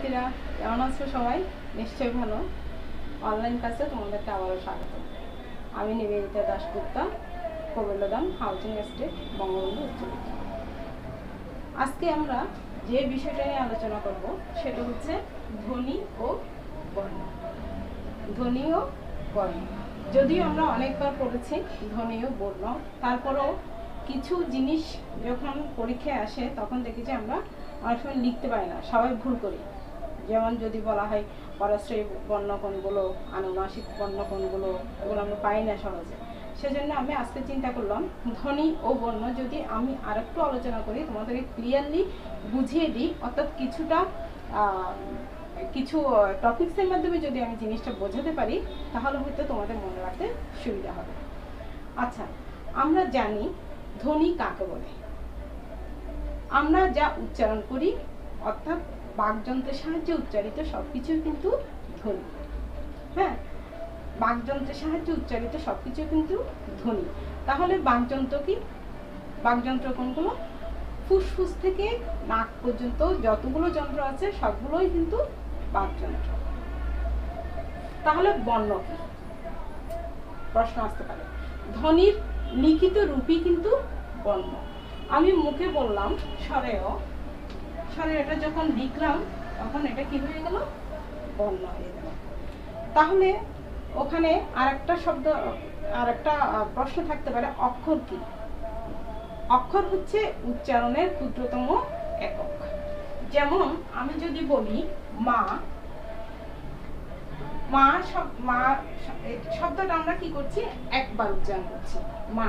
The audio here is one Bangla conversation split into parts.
শিক্ষার্থীরা কেমন আছো সবাই? নিশ্চয়ই ভালো। অনলাইন ক্লাসে তোমাদেরকে আবারও স্বাগত। আমি নিবেদিতা দাশগুপ্তা, কবিলদাম হাউজিং এস্টেট, বঙ্গবন্ধু উচ্চ বিদ্যালয়। আজকে আমরা যে বিষয়টা নিয়ে আলোচনা করব সেটা হচ্ছে ধ্বনি ও বর্ণ। ধ্বনি ও বর্ণ যদিও আমরা অনেকবার পড়েছি ধ্বনি ও বর্ণ, তারপরেও কিছু জিনিস যখন পরীক্ষায় আসে তখন দেখি যে আমরা অনেক সময় লিখতে পারি না, সবাই ভুল করি। যেমন যদি বলা হয় পরাশ্রয়ী বর্ণ কোনগুলো, আনুনাসিক বর্ণ কোনগুলো, এগুলো আমরা পাই না সহজে। সেজন্য আমি আজকে চিন্তা করলাম ধ্বনি ও বর্ণ যদি আমি আরেকটু আলোচনা করি, তোমাদেরকে ক্লিয়ারলি বুঝিয়ে দিই, অর্থাৎ কিছু টপিকসের মাধ্যমে যদি আমি জিনিসটা বোঝাতে পারি তাহলে হয়তো তোমাদের মনে রাখতে সুবিধা হবে। আচ্ছা, আমরা জানি ধ্বনি কাকে বলে। আমরা যা উচ্চারণ করি অর্থাৎ বাকযন্ত্রের সাহায্যে উচ্চারিত সবকিছুই কিন্তু ধ্বনি। হ্যাঁ, বাকযন্ত্রের সাহায্যে উচ্চারিত সবকিছু কিন্তু ধ্বনি। তাহলে বাকযন্ত্র কি? বাকযন্ত্র কোনগুলো? ফুসফুস থেকে নাক পর্যন্ত যতগুলো যন্ত্র আছে সবগুলোই কিন্তু বাকযন্ত্র। তাহলে বর্ণ কি? প্রশ্ন আসতে পারে। ধ্বনির লিখিত রূপই কিন্তু বর্ণ। আমি মুখে বললাম স্বরেয়, এটা যখন লিখলাম তখন এটা কি হয়ে গেল? বর্ণ হয়ে গেল। তাহলে ওখানে আরেকটা প্রশ্ন থাকতে পারে, অক্ষর কি? অক্ষর হচ্ছে উচ্চারণের ক্ষুদ্রতম একক। যেমন আমি যদি বলি মা, শব্দটা আমরা কি করছি? একবার উচ্চারণ করছি, মা।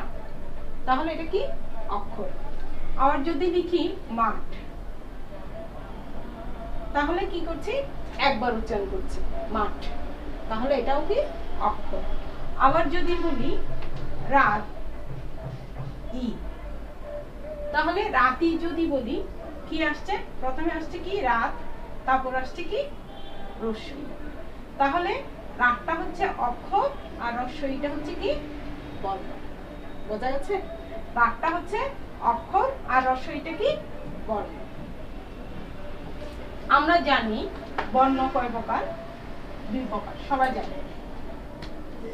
তাহলে এটা কি? অক্ষর। আবার যদি লিখি মাঠ, তাহলে কি করছি? একবার উচ্চারণ করছি, মাঠ। তাহলে এটাও কি? অক্ষর। আবার যদি বলি রাত, ই, তাহলে রাতি যদি বলি কি আসছে? প্রথমে আসছে কি? রাত, তারপর আসছে কি? রস্বই। তাহলে রাতটা হচ্ছে অক্ষর আর রস্বইটা হচ্ছে কি? বর্ণ। বোঝা যাচ্ছে? রাতটা হচ্ছে অক্ষর আর রস্বইটা কি? বর্ণ। আমরা জানি বর্ণ কয় প্রকার? দুই প্রকার, সবাই জানে।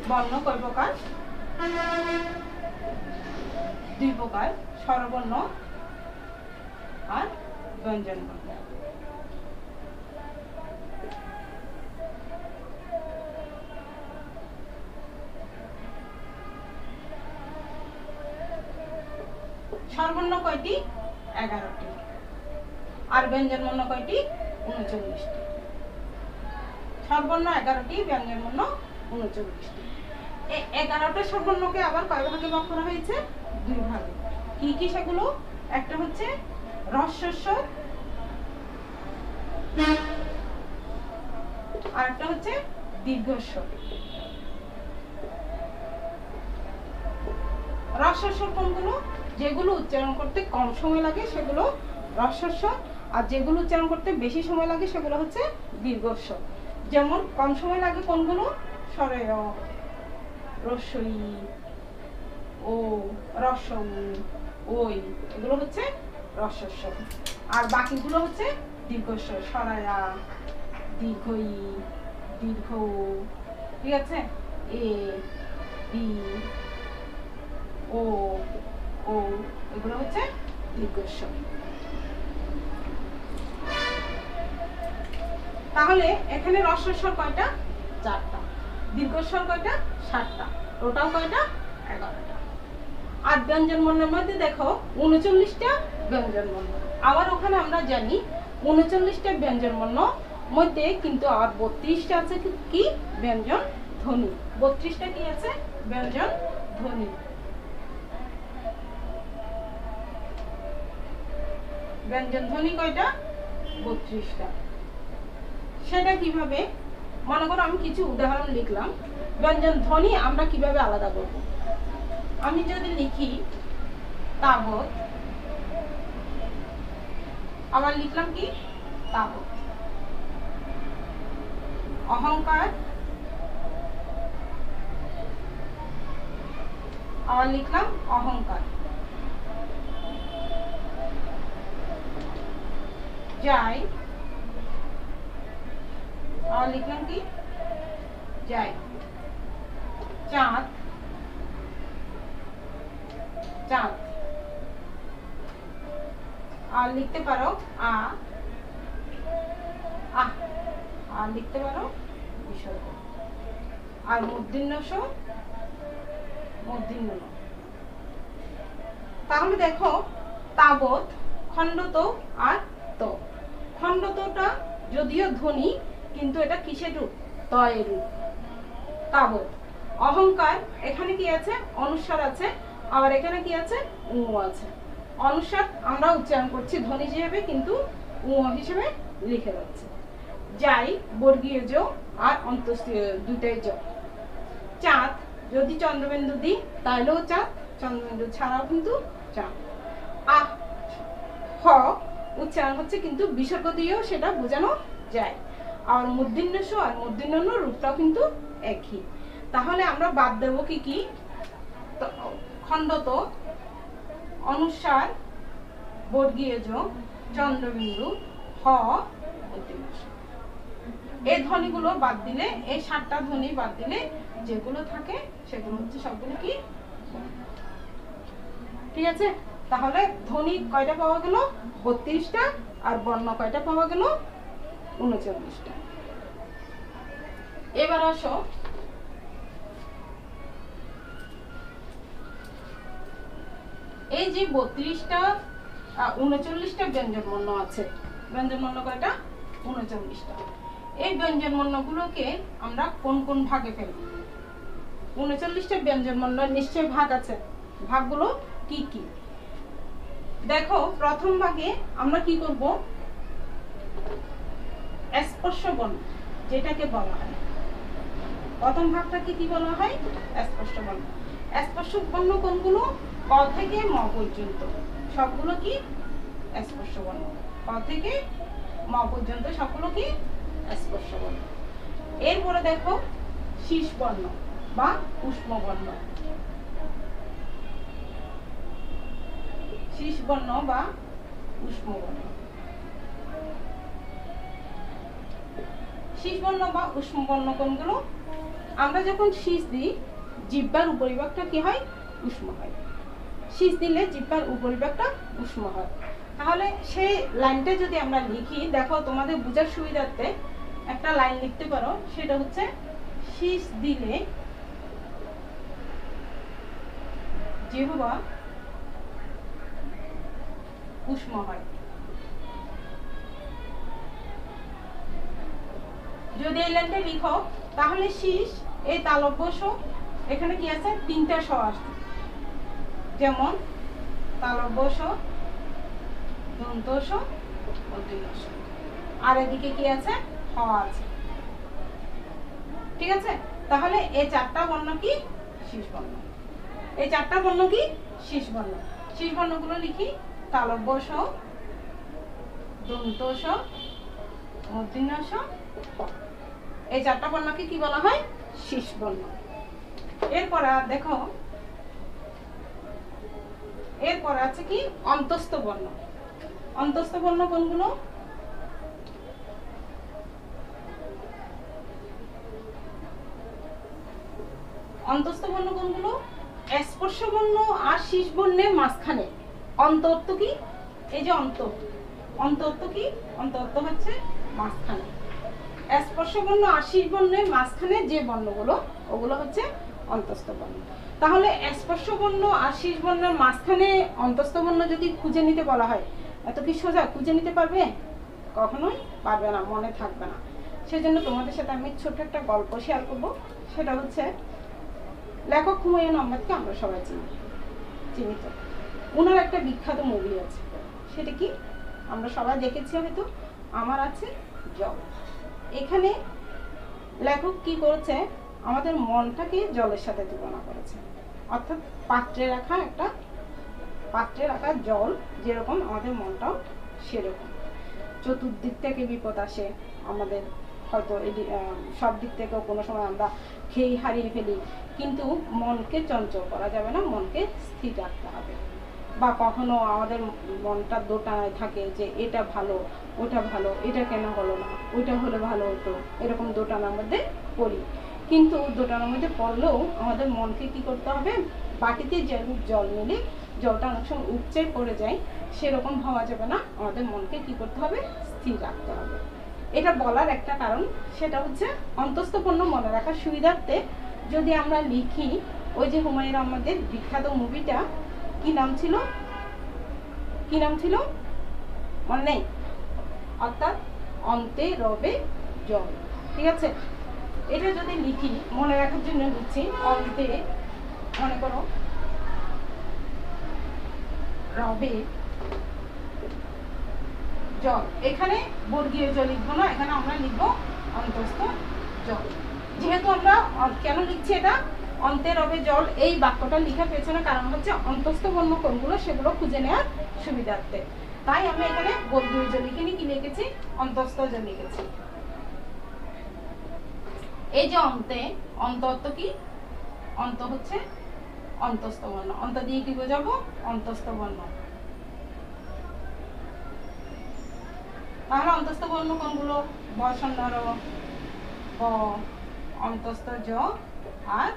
বর্ণ কয় প্রকার? দুই প্রকার, স্বরবর্ণ আর ব্যঞ্জন বর্ণ। স্বরবর্ণ কয়টি? 11টি। আর ব্যঞ্জন বর্ণ কয়টি? 39টি। স্বরবর্ণ 11টি, ব্যঞ্জন বর্ণ 39টি। এই 11টা স্বরবর্ণকে আবার কয় ভাগে ভাগ করা হয়েছে? দুই ভাগে। কি কি সেগুলো? একটা হচ্ছে হ্রস্বস্বর আর একটা হচ্ছে দীর্ঘস্বর। হ্রস্বস্বর কোনগুলো? যেগুলো উচ্চারণ করতে কম সময় লাগে সেগুলো হ্রস্বস্বর, আর যেগুলো উচ্চারণ করতে বেশি সময় লাগে সেগুলো হচ্ছে দীর্ঘস্বর। যেমন কম সময় লাগে কোনগুলো? স্বরেয়, রস্বই, ও, রসম, ওই, এগুলো হচ্ছে হ্রস্বস্বর। আর বাকিগুলো হচ্ছে দীর্ঘস্বর, সরায়া, দীর্ঘই, দীর্ঘ, ঠিক আছে? এ, বি, ও, ও, এগুলো হচ্ছে দীর্ঘস্বর। তাহলে এখানে হ্রস্বস্বর কয়টা? 4টা। দীর্ঘস্বর কয়টা? 7টা। টোটাল কয়টা? 11টা। আর ব্যঞ্জন বর্ণের মধ্যে দেখো 39টা ব্যঞ্জন বর্ণ। আবার ওখানে আমরা জানি 39টা ব্যঞ্জন বর্ণ মধ্যে কিন্তু আবার 32টা আছে কি? ব্যঞ্জন ধ্বনি। 32টা কি আছে? ব্যঞ্জন ধ্বনি। ব্যঞ্জন ধ্বনি কয়টা? 32টা। সেটা কিভাবে? মনে করো আমি কিছু উদাহরণ লিখলাম। ব্যঞ্জন ধ্বনি আমরা কিভাবে আলাদা করব? আমি যদি লিখি তাবৎ, আবার লিখলাম কি? তাবৎ। অহংকার, আবার লিখলাম অহংকার। যাই, আর লিখলাম কি যাই, চাঁদ, চাঁদ। আর লিখতে পারো আ, আহ, আর লিখতে পারো বিসর্গ। আর মূর্ধন্য স, মূর্ধন্য ন। তাহলে দেখো তাবৎ, খণ্ডত আর ত। খণ্ডতটা যদিও ধ্বনি, কিন্তু এটা কিসের রূপ? তয়ের রূপ। তাবৎ। অহংকার, এখানে কি আছে? অনুস্বার আছে, আবার এখানে কি আছে? উ আছে। অনুস্বার আমরা উচ্চারণ করছি ধ্বনি হিসেবে, কিন্তু উ হিসেবে লিখে যাচ্ছে। যাই, বর্গীয় জ আর অন্তস্থীয় দুইটাই জ। চাঁদ, যদি চন্দ্রবিন্দু দিই তাহলেও চাঁদ, চন্দ্রবিন্দু ছাড়াও কিন্তু চাঁদ। আহ, হ উচ্চারণ হচ্ছে, কিন্তু বিসর্গ দিয়েও সেটা বোঝানো যায়। আর মূর্ধন্য স আর মূর্ধন্য ন রূপটাও কিন্তু একই। তাহলে আমরা বাদ দেব কি কি? খণ্ডত, অনুস্বার, বর্গীয় জ, চন্দ্রবিন্দু, হ, মূর্ধন্য স। এই ধ্বনিগুলো বাদ দিলে, এই 7টা ধ্বনি বাদ দিলে যেগুলো থাকে সেগুলো হচ্ছে সবগুলো কি? ঠিক আছে? তাহলে ধ্বনি কয়টা পাওয়া গেল? 32টা। আর বর্ণ কয়টা পাওয়া গেল? 39টা। এবার আসো এই যে 32টা 39টা ব্যঞ্জন বর্ণ আছে। ব্যঞ্জন বর্ণ কয়টা? 39টা। এই ব্যঞ্জন বর্ণগুলোকে আমরা কোন কোন ভাগে ফেলব? 39টা ব্যঞ্জন বর্ণ নিশ্চয় ভাগ আছে। ভাগগুলো কি কি? দেখো প্রথম ভাগে আমরা কি করব? স্পর্শ বর্ণ যেটাকে বলা হয়, প্রথম ভাগটাকে কি বলা হয়? স্পর্শ বর্ণ। স্পর্শ বর্ণ কোনগুলো? ক থেকে ম পর্যন্ত সবগুলো কি স্পর্শ বর্ণ। ক থেকে ম পর্যন্ত সবগুলো কি স্পর্শ বর্ণ। এরপরে দেখো শীষ বর্ণ বা উষ্ম বর্ণ। শীষ বর্ণ বা উষ্ম বর্ণ। শীষ বর্ণ বা উষ্ম বর্ণ কোনগুলো? আমরা যখন শীষ দিই জিহ্বার উপরিভাগটা কি হয়? উষ্ম হয়। শীষ দিলে জিহ্বার উপরিভাগটা উষ্ম হয়। তাহলে সেই লাইনটা যদি আমরা লিখি, দেখো তোমাদের বোঝার সুবিধার্থে একটা লাইন লিখতে পারো, সেটা হচ্ছে শীষ দিলে জিহ্বা উষ্ম হয়। যদি এই লাইনটা লিখো তাহলে শীষ, এই তালব্য স, এখানে কি আছে? 3টা স আসছে, যেমন তালব্য স, দন্ত স, মূর্ধন্য স। আর এদিকে কি আছে? হ আছে। ঠিক আছে? তাহলে এই 4টা বর্ণ কি শীষ বর্ণ। এই 4টা বর্ণ কি শীষ বর্ণ। শীষ বর্ণগুলো লিখি, তালব্য স, দন্ত স, মূর্ধন্য স, হ। এই 4টা বর্ণকে কি বলা হয়? শীষ বর্ণ। এরপর দেখো, এরপর আছে কি? অন্তস্থ বর্ণ। অন্তস্থ বর্ণ কোনগুলো? অন্তস্থ বর্ণ কোনগুলো? স্পর্শ বর্ণ আর শীষ বর্ণের মাঝখানে অন্তর্ত কি? এই যে অন্তর্ত কি? অন্তর্ত হচ্ছে মাঝখানে। স্পর্শ বর্ণ আর শীষ বর্ণের মাঝখানে যে বর্ণগুলো, ওগুলো হচ্ছে অন্তস্থ বর্ণ। তাহলে স্পর্শ বর্ণ আর শীষ বর্ণের মাঝখানে অন্তস্থ বর্ণ যদি খুঁজে নিতে বলা হয়, এত কি সোজা খুঁজে নিতে পারবে? কখনোই পারবে না, মনে থাকবে না। সেজন্য তোমাদের সাথে আমি ছোট একটা গল্প শেয়ার করব। সেটা হচ্ছে, লেখক হুমায়ুন আহমেদকে আমরা সবাই চিনি তো। ওনার একটা বিখ্যাত মুভি আছে, সেটা কি আমরা সবাই দেখেছি হয়তো, আমার আছে জল। এখানে লেখক কি করেছে? আমাদের মনটাকে জলের সাথে তুলনা করেছে। অর্থাৎ পাত্রে রাখা জল যেরকম, আমাদের মনটাও সেরকম। চতুর্দিক থেকে বিপদ আসে আমাদের, হয়তো সব দিক থেকেও কোনো সময় আমরা খেই হারিয়ে ফেলি, কিন্তু মনকে চঞ্চল করা যাবে না, মনকে স্থির রাখতে হবে। বা কখনো আমাদের মনটা দোটানায় থাকে যে এটা ভালো, ওটা ভালো, এটা কেন হলো না, ওইটা হলে ভালো হতো, এরকম দোটানার মধ্যে পড়ি। কিন্তু দোটানার মধ্যে পড়লেও আমাদের মনকে কি করতে হবে, বাটিতে জল নিলে জলটা অনেক সময় উপচে পড়ে যায়, সেরকম হওয়া যাবে না, আমাদের মনকে কি করতে হবে, স্থির রাখতে হবে। এটা বলার একটা কারণ, সেটা হচ্ছে অন্তঃস্থপন্ন মনে রাখার সুবিধার্থে যদি আমরা লিখি, ওই যে হুমায়ুন আহমেদের বিখ্যাত মুভিটা কি নাম ছিল, কি নাম ছিল মনে নেই, অর্থাৎ অন্তে রবে জল। ঠিক আছে, এটা যদি লিখি, মনে রাখার জন্য লিখছি অন্তে, মনে করো রবে জল, এখানে বর্গীয় জল লিখবো না, এখানে আমরা লিখবো অন্তস্থ জল। যেহেতু আমরা কেন লিখছি এটা, অন্তে রবে জল, এই বাক্যটা লিখার পেছনে কারণ হচ্ছে অন্তস্থ বর্ণ কোনগুলো সেগুলো খুঁজে নেওয়ার সুবিধার্থে, তাই আমি এখানে বর্গীয় জল লিখিনি, কি লিখেছি, অন্তস্থ জল লিখেছি। এই যে অন্তে, অন্ত অর্থ কি, অন্ত হচ্ছে অন্তস্থ বর্ণ, অন্ত দিয়ে কি বোঝাবো, অন্তস্থ বর্ণ। তাহলে অন্তস্থ বর্ণ কোনগুলো, ব স্বর্ণ র, ব, অন্তস্থ জ আর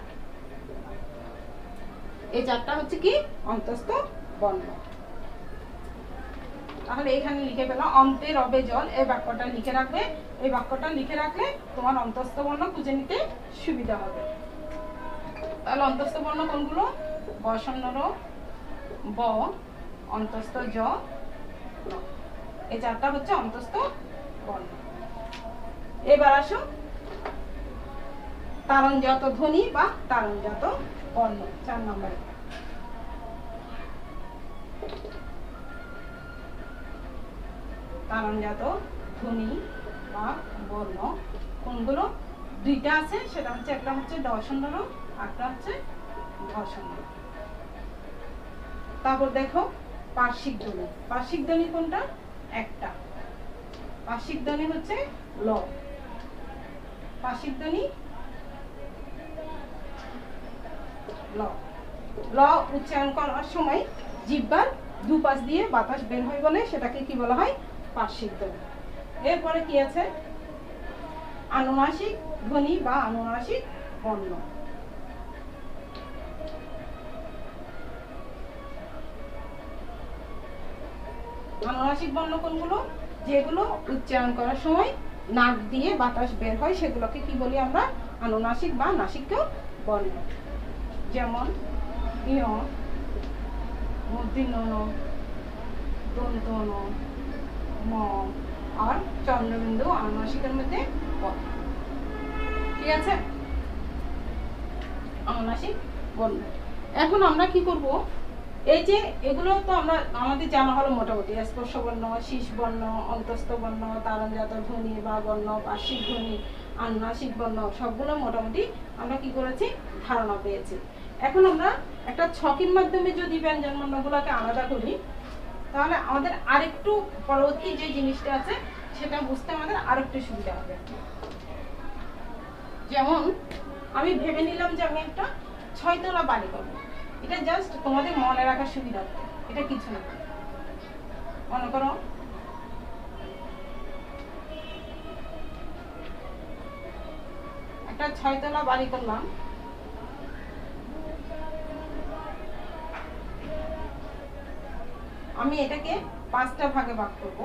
এই চারটা হচ্ছে কি অন্তস্থ বর্ণ। তাহলে এখানে লিখে পেলাম অন্তে রবে জল, এই বাক্যটা লিখে রাখবে, এই বাক্যটা লিখে রাখলে তোমার অন্তস্থ বর্ণ খুঁজে নিতে সুবিধা হবে। তাহলে অন্তস্থ বর্ণ কোনগুলো, ব স্বর্ণ র, ব, অন্তস্থ জ, এই চারটা হচ্ছে অন্তস্থ বর্ণ। এবার আসো তারণজাত ধ্বনি বা তারণজাত বর্ণ, 4 নম্বরে। তারণজাত ধ্বনি বা বর্ণ কোনগুলো, দুইটা আছে, সেটা হচ্ছে একটা হচ্ছে ড স্বর্ণ র, একটা হচ্ছে ভ স্বর্ণ র। তারপর দেখো পার্শ্বিক ধ্বনি, পার্শ্বিক ধ্বনি কোনটা, একটা পার্শ্বিক ধ্বনি হচ্ছে ল, পার্শ্বিক ধ্বনি ল। ল উচ্চারণ করার সময় জিহ্বার দুপাশ দিয়ে বাতাস বের হয় বলে সেটাকে কি বলা হয়, পার্শ্বিক ধ্বনি। এরপরে কি আছে, আনুনাসিক ধ্বনি বা আনুনাসিক বর্ণ। আনুনাসিক বর্ণ কোনগুলো, যেগুলো উচ্চারণ করার সময় নাক দিয়ে বাতাস বের হয় সেগুলোকে কি বলি আমরা, আনুনাসিক বা নাসিক্য বর্ণ। যেমন ইয়, মূর্ধন্য ন, দন্ত ন, ম আর চন্দ্রবিন্দু আনুনাসিকের মধ্যে পড়ে। ঠিক আছে, আনুনাসিক বর্ণ। এখন আমরা কি করব, এই যে এগুলো তো আমরা আমাদের জানা হলো মোটামুটি, স্পর্শ বর্ণ, শীষ বর্ণ, অন্তস্থ বর্ণ, তারণজাত ধ্বনি বা বর্ণ, পার্শ্বিক ধ্বনি, আনুনাসিক বর্ণ, সবগুলো মোটামুটি আমরা কি করেছি, ধারণা পেয়েছি। এখন আমরা একটা ছকের মাধ্যমে যদি ব্যঞ্জন বর্ণগুলোকে আলাদা করি, তাহলে আমাদের আরেকটু পরবর্তী যে জিনিসটা আছে সেটা বুঝতে আমাদের আরেকটু সুবিধা হবে। যেমন আমি ভেবে নিলাম যে আমি একটা 6 তলা বাড়ি করবো, এটা জাস্ট তোমাদের মনে রাখার সুবিধার্থে, এটা কিছু না। মনে করো একটা 6 তলা বাড়ি করলাম, আমি এটাকে 5টা ভাগে ভাগ করব।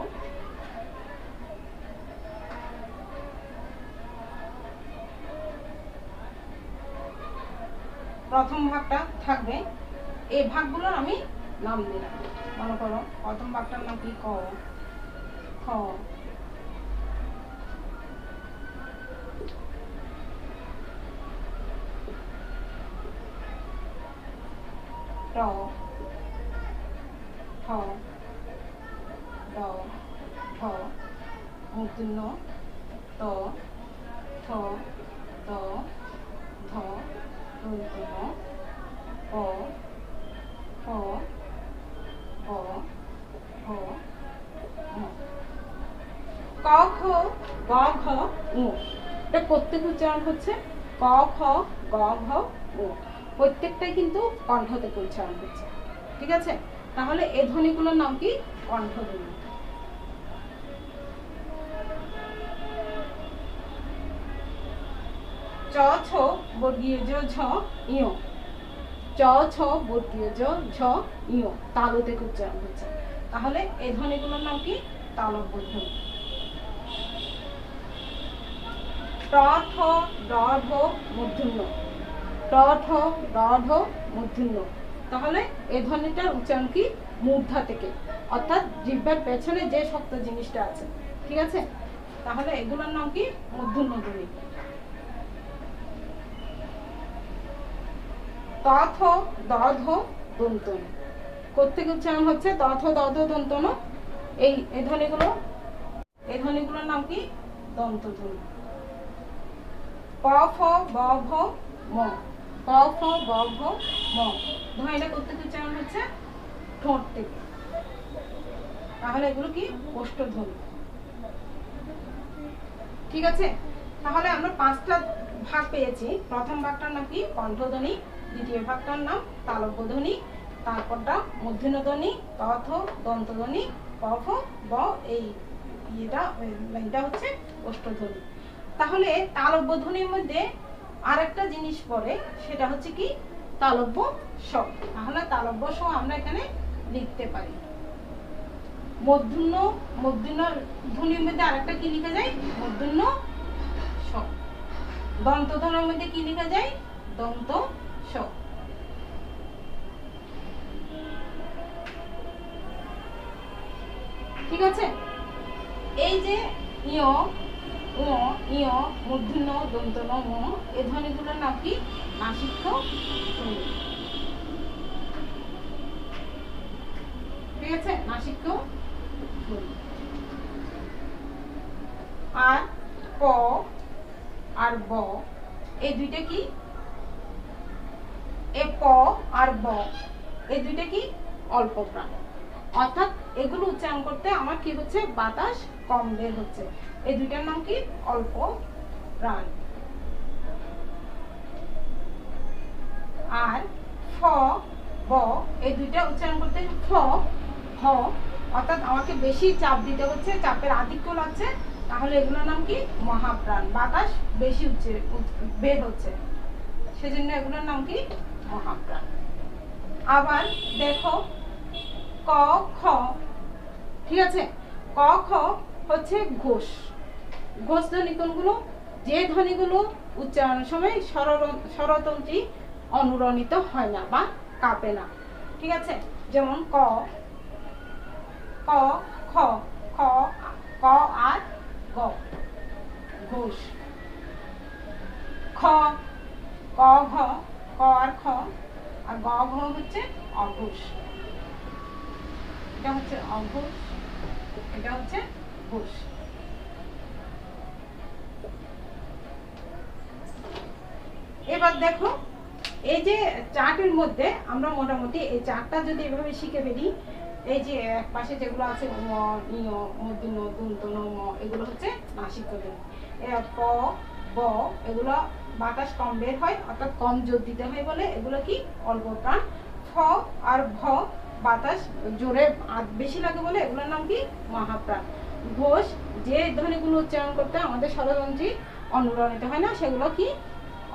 প্রথম ভাগটা থাকবে, এই ভাগগুলোর আমি নাম দিলাম। মনে করো প্রথম ভাগটার নাম কি, ক, খ, ট, ঠ, ড, ঢ, মূর্ধন্য ত, থ, দ, ধ, দন্তন্য, প, ফ, ব, ভ, ম। ক, খ, গ, ঘ, ঙ। এটা প্রত্যেক উচ্চারণ হচ্ছে ক, খ, গ, ঘ, ঙ, প্রত্যেকটাই কিন্তু কণ্ঠ থেকে উচ্চারণ হচ্ছে। ঠিক আছে, তাহলে এই ধ্বনিগুলোর নাম কি, কণ্ঠধ্বনি। চ ছ বর্গীয় জ ঝ ইয়, চ ছ বর্গীয় জ ঝ ইয়, তালু থেকে উচ্চারণ হচ্ছে। তাহলে এই ধ্বনিগুলোর নাম কি? তালব্য ধ্বনি। ট ঠ ড ঢ মূর্ধন্য, ট ঠ ড ঢ মূর্ধন্য। তাহলে এই ধ্বনিটার উচ্চারণ কি? মূর্ধা থেকে, অর্থাৎ জিহ্বার পেছনে যে শক্ত জিনিসটা আছে, ঠিক আছে? তাহলে এগুলোর নাম কি? মূর্ধন্য ধ্বনি। ত থ দ ধ দন্তন, কোত্থেকে উচ্চারণ হচ্ছে? ত থ দ ধ দন্তন। এই ধ্বনিগুলোর নাম কি? দন্ত ধ্বনি। প ফ ব ভ ম, প ফ ব ভ ম, ধ্বনিটা কোত্থেকে উচ্চারণ হচ্ছে? ঠোঁট থেকে। তাহলে এগুলো কি? ওষ্ঠধ্বনি, ঠিক আছে? তাহলে আমরা 5টা ভাগ পেয়েছি। প্রথম ভাগটার নাম কি? কণ্ঠধ্বনি, দ্বিতীয় ভাগটার নাম তালব্য ধ্বনি, তারপরটা মূর্ধন্য ধ্বনি, ত থ দন্তধ্বনি, প ফ ব, এটা হচ্ছে ওষ্ঠধ্বনি। তাহলে তালব্য ধ্বনির মধ্যে আরেকটা জিনিস পড়ে, সেটা হচ্ছে কি? তালব্য স। তাহলে তালব্য স আমরা এখানে লিখতে পারি। মূর্ধন্য ধ্বনির মধ্যে আরেকটা কি লিখা যায়? মূর্ধন্য স। দন্ত ধ্বনির মধ্যে কি লিখা যায়? দন্ত স। ঠিক আছে? এই যে ইয়, উ, ইয়, মূর্ধন্য, দন্তন, ম, এই ধ্বনিগুলোর নাম কি? নাসিক্য ধ্বনি, ঠিক আছে? নাসিক্য ধ্বনি। আর প আর ব, এই দুইটা কি? এ প আর ব, এই দুইটা কি? অল্প প্রাণ, অর্থাৎ এগুলো উচ্চারণ করতে আমার কি হচ্ছে? বাতাস কম বের হচ্ছে। এই দুইটার নাম কি? অল্প প্রাণ। আর ফ ব, এই দুইটা উচ্চারণ করতে ফ হ, অর্থাৎ আমাকে বেশি চাপ দিতে হচ্ছে, চাপের আধিক্য লাগছে। তাহলে এগুলোর নাম কি? মহাপ্রাণ, বাতাস বেশি বের হচ্ছে, সেজন্য এগুলোর নাম কি? মহাপ্রাণ। আবার দেখো ক খ, ঠিক আছে? ক খ হচ্ছে ঘোষ। ঘোষ ধ্বনি কোনগুলো? যে ধ্বনিগুলো উচ্চারণের সময় স্বরতন্ত্রী অনুরণিত হয় না বা কাঁপে না, ঠিক আছে? যেমন ক, ক, খ, খ, ক আর গ, ঘোষ। খ, ক ঘ, ক আর খ, আর গ ঘ হচ্ছে অঘোষ। এটা হচ্ছে অঘোষ, এটা হচ্ছে ঘোষ। এবার দেখো, এই যে চার্টের মধ্যে আমরা মোটামুটি এই চারটা যদি এভাবে শিখে ফেলি, এই যে এক পাশে যেগুলো আছে ম, ইয়, মূর্ধন্য, দন্তন, ম, এগুলো হচ্ছে নাসিক্য ধ্বনি। প, ব, এগুলো বাতাস কম বের হয়, অর্থাৎ কম জোর দিতে হয় বলে এগুলো কি? অল্প প্রাণ। ফ আর ভ, বাতাস জোরে বেশি লাগে বলে এগুলোর নাম কি? মহাপ্রাণ। ঘোষ, যে ধ্বনিগুলো উচ্চারণ করতে আমাদের স্বরতন্ত্রী অনুরণিত হয় না, সেগুলো কি?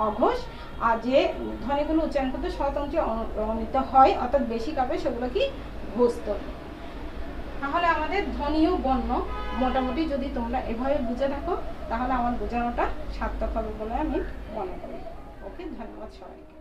অঘোষ। আর যে ধ্বনিগুলো উচ্চারণ করতে স্বরতন্ত্রী অনুরণিত হয়, অর্থাৎ বেশি কাঁপে, সেগুলো কি? ঘোষ ধ্বনি। তাহলে আমাদের ধ্বনি ও বর্ণ মোটামুটি যদি তোমরা এভাবে বুঝে থাকো, তাহলে আমার বোঝানোটা সার্থক হবে বলে আমি মনে করি। ওকে, ধন্যবাদ সবাইকে।